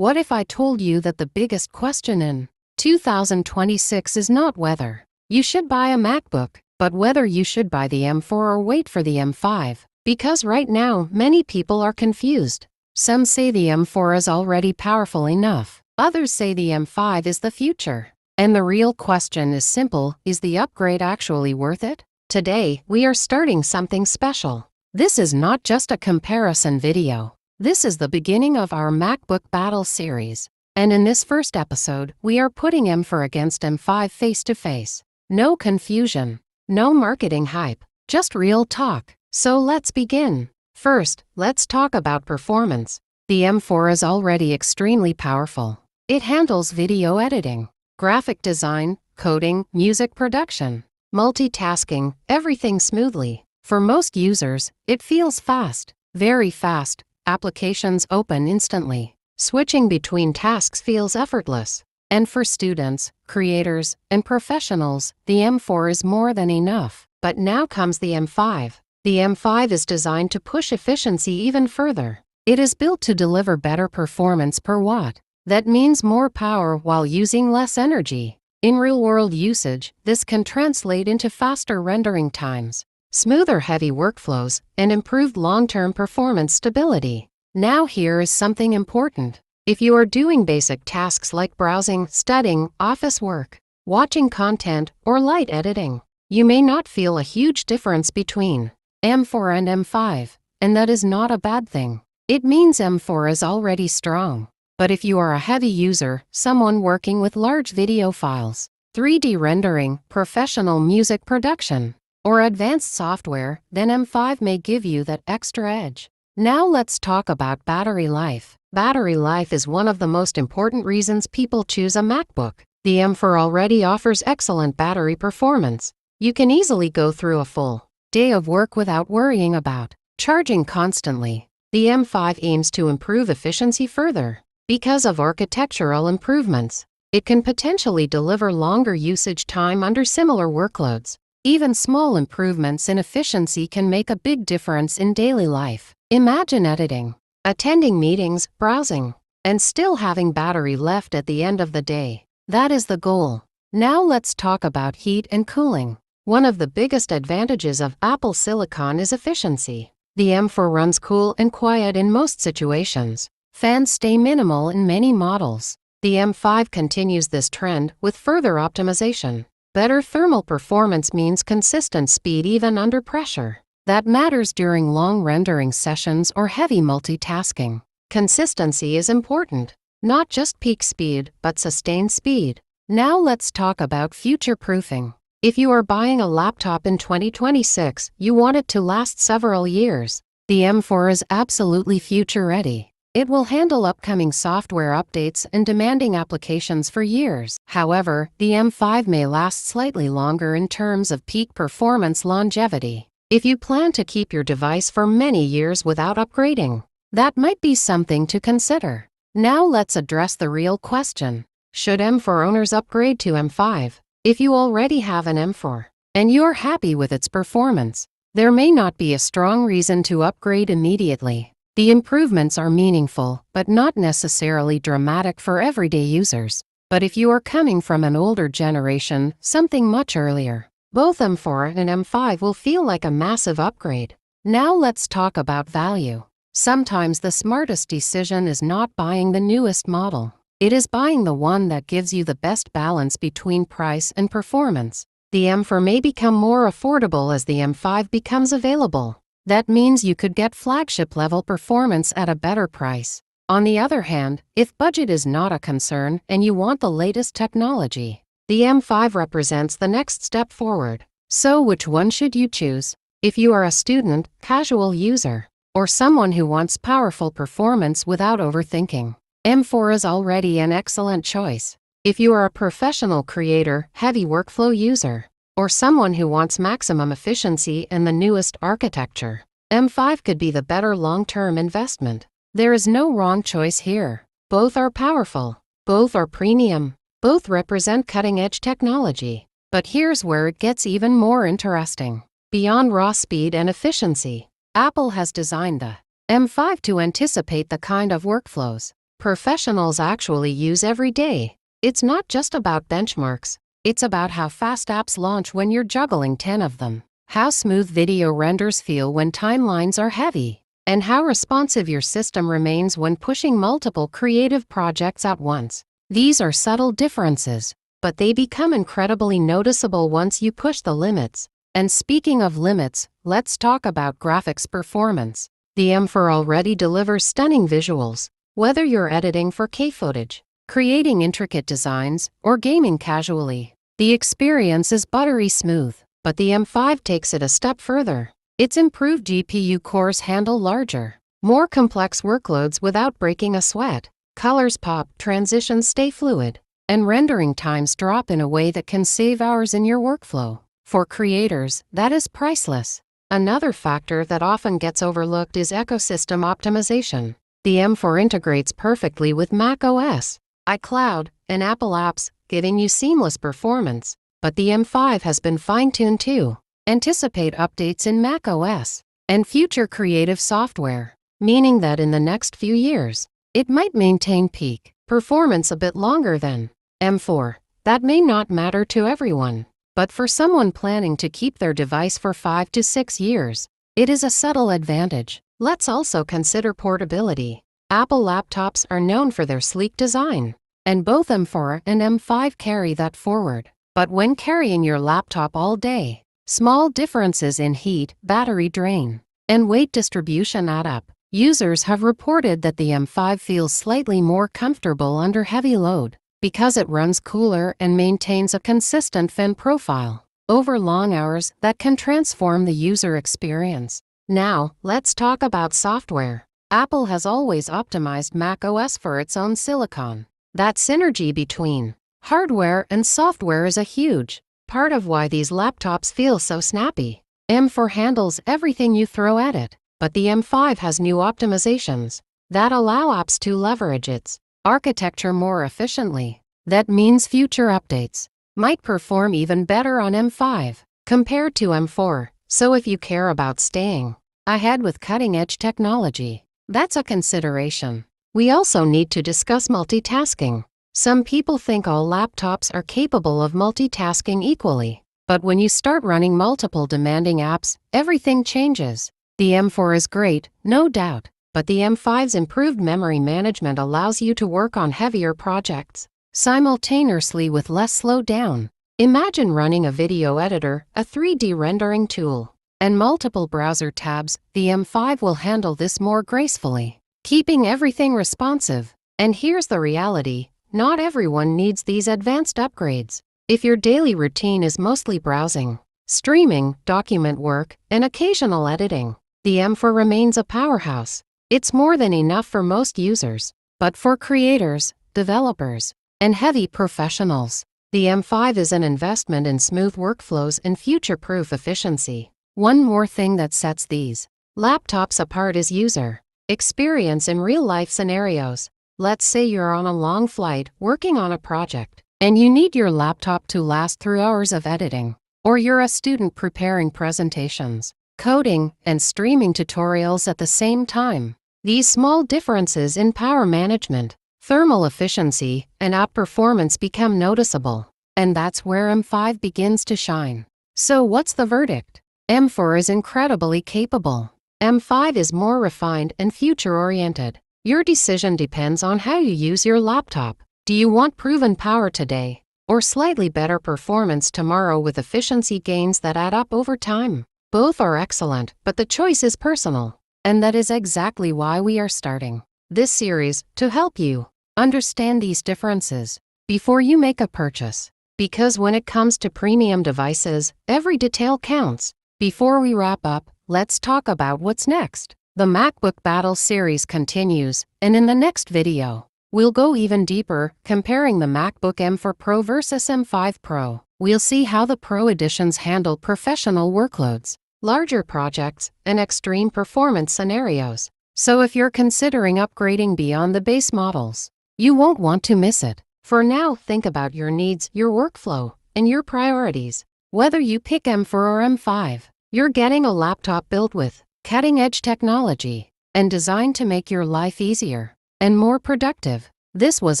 What if I told you that the biggest question in 2026 is not whether you should buy a MacBook, but whether you should buy the M4 or wait for the M5? Because right now, many people are confused. Some say the M4 is already powerful enough. Others say the M5 is the future. And the real question is simple: is the upgrade actually worth it? Today, we are starting something special. This is not just a comparison video. This is the beginning of our MacBook Battle series. And in this first episode, we are putting M4 against M5 face to face. No confusion. No marketing hype. Just real talk. So let's begin. First, let's talk about performance. The M4 is already extremely powerful. It handles video editing, graphic design, coding, music production, multitasking, everything smoothly. For most users, it feels fast, very fast. Applications open instantly. Switching between tasks feels effortless. And for students, creators, and professionals, the M4 is more than enough. But now comes the M5. The M5 is designed to push efficiency even further. It is built to deliver better performance per watt. That means more power while using less energy. In real-world usage, this can translate into faster rendering times, smoother heavy workflows, and improved long-term performance stability. Now here is something important. If you are doing basic tasks like browsing, studying, office work, watching content, or light editing, you may not feel a huge difference between M4 and M5, and that is not a bad thing. It means M4 is already strong. But if you are a heavy user, someone working with large video files, 3D rendering, professional music production, or advanced software, then M5 may give you that extra edge. Now let's talk about battery life. Battery life is one of the most important reasons people choose a MacBook. The M4 already offers excellent battery performance. You can easily go through a full day of work without worrying about charging constantly. The M5 aims to improve efficiency further. Because of architectural improvements, it can potentially deliver longer usage time under similar workloads. Even small improvements in efficiency can make a big difference in daily life. Imagine editing, attending meetings, browsing, and still having battery left at the end of the day. That is the goal. Now let's talk about heat and cooling. One of the biggest advantages of Apple Silicon is efficiency. The M4 runs cool and quiet in most situations. Fans stay minimal in many models. The M5 continues this trend with further optimization. Better thermal performance means consistent speed even under pressure. That matters during long rendering sessions or heavy multitasking. Consistency is important. Not just peak speed, but sustained speed. Now let's talk about future-proofing. If you are buying a laptop in 2026, you want it to last several years. The M4 is absolutely future-ready. It will handle upcoming software updates and demanding applications for years. However, the M5 may last slightly longer in terms of peak performance longevity. If you plan to keep your device for many years without upgrading, that might be something to consider. Now let's address the real question. Should M4 owners upgrade to M5? If you already have an M4 and you're happy with its performance, there may not be a strong reason to upgrade immediately. The improvements are meaningful, but not necessarily dramatic for everyday users. But if you are coming from an older generation, something much earlier, both M4 and M5 will feel like a massive upgrade. Now let's talk about value. Sometimes the smartest decision is not buying the newest model. It is buying the one that gives you the best balance between price and performance. The M4 may become more affordable as the M5 becomes available. That means you could get flagship-level performance at a better price. On the other hand, if budget is not a concern and you want the latest technology, the M5 represents the next step forward. So which one should you choose? If you are a student, casual user, or someone who wants powerful performance without overthinking, M4 is already an excellent choice. If you are a professional creator, heavy workflow user, or someone who wants maximum efficiency and the newest architecture, M5 could be the better long-term investment. There is no wrong choice here. Both are powerful. Both are premium. Both represent cutting-edge technology. But here's where it gets even more interesting. Beyond raw speed and efficiency, Apple has designed the M5 to anticipate the kind of workflows, professionals actually use every day. It's not just about benchmarks. It's about how fast apps launch when you're juggling 10 of them, how smooth video renders feel when timelines are heavy, and how responsive your system remains when pushing multiple creative projects at once. These are subtle differences, but they become incredibly noticeable once you push the limits. And speaking of limits, let's talk about graphics performance. The M4 already delivers stunning visuals. Whether you're editing 4K footage, creating intricate designs, or gaming casually, the experience is buttery smooth. But the M5 takes it a step further. Its improved GPU cores handle larger, more complex workloads without breaking a sweat. Colors pop, transitions stay fluid, and rendering times drop in a way that can save hours in your workflow. For creators, that is priceless. Another factor that often gets overlooked is ecosystem optimization. The M4 integrates perfectly with macOS, iCloud, and Apple apps, giving you seamless performance. But the M5 has been fine-tuned too. Anticipate updates in macOS and future creative software, meaning that in the next few years, it might maintain peak performance a bit longer than M4. That may not matter to everyone, but for someone planning to keep their device for 5 to 6 years, it is a subtle advantage. Let's also consider portability. Apple laptops are known for their sleek design, and both M4 and M5 carry that forward. But when carrying your laptop all day, small differences in heat, battery drain, and weight distribution add up. Users have reported that the M5 feels slightly more comfortable under heavy load because it runs cooler and maintains a consistent fan profile over long hours that can transform the user experience. Now, let's talk about software. Apple has always optimized macOS for its own silicon. That synergy between hardware and software is a huge part of why these laptops feel so snappy. M4 handles everything you throw at it, but the M5 has new optimizations that allow apps to leverage its architecture more efficiently. That means future updates might perform even better on M5 compared to M4. So if you care about staying ahead with cutting-edge technology, that's a consideration. We also need to discuss multitasking. Some people think all laptops are capable of multitasking equally, but when you start running multiple demanding apps, everything changes. The M4 is great, no doubt, but the M5's improved memory management allows you to work on heavier projects simultaneously with less slowdown. Imagine running a video editor, a 3D rendering tool, and multiple browser tabs. The M5 will handle this more gracefully, keeping everything responsive. And here's the reality. Not everyone needs these advanced upgrades. If your daily routine is mostly browsing, streaming, document work, and occasional editing, the M4 remains a powerhouse. It's more than enough for most users. But for creators, developers, and heavy professionals, the M5 is an investment in smooth workflows and future-proof efficiency. One more thing that sets these laptops apart is user experience in real-life scenarios. Let's say you're on a long flight working on a project, and you need your laptop to last through hours of editing. Or you're a student preparing presentations, coding, and streaming tutorials at the same time. These small differences in power management, thermal efficiency, and app performance become noticeable. And that's where M5 begins to shine. So what's the verdict? M4 is incredibly capable. M5 is more refined and future-oriented. Your decision depends on how you use your laptop. Do you want proven power today, or slightly better performance tomorrow with efficiency gains that add up over time? Both are excellent, but the choice is personal. And that is exactly why we are starting this series, to help you understand these differences before you make a purchase. Because when it comes to premium devices, every detail counts. Before we wrap up, let's talk about what's next. The MacBook Battle series continues, and in the next video, we'll go even deeper, comparing the MacBook M4 Pro versus M5 Pro. We'll see how the Pro editions handle professional workloads, larger projects, and extreme performance scenarios. So if you're considering upgrading beyond the base models, you won't want to miss it. For now, think about your needs, your workflow, and your priorities. Whether you pick M4 or M5, you're getting a laptop built with cutting-edge technology and designed to make your life easier. and more productive. This was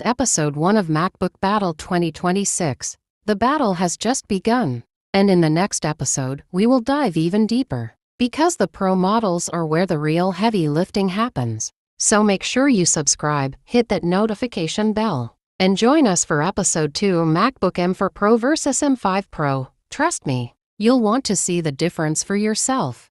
episode 1 of MacBook Battle 2026. The battle has just begun. And in the next episode, we will dive even deeper. Because the Pro models are where the real heavy lifting happens. So make sure you subscribe, hit that notification bell, and join us for episode 2 MacBook M4 Pro vs M5 Pro. Trust me, you'll want to see the difference for yourself.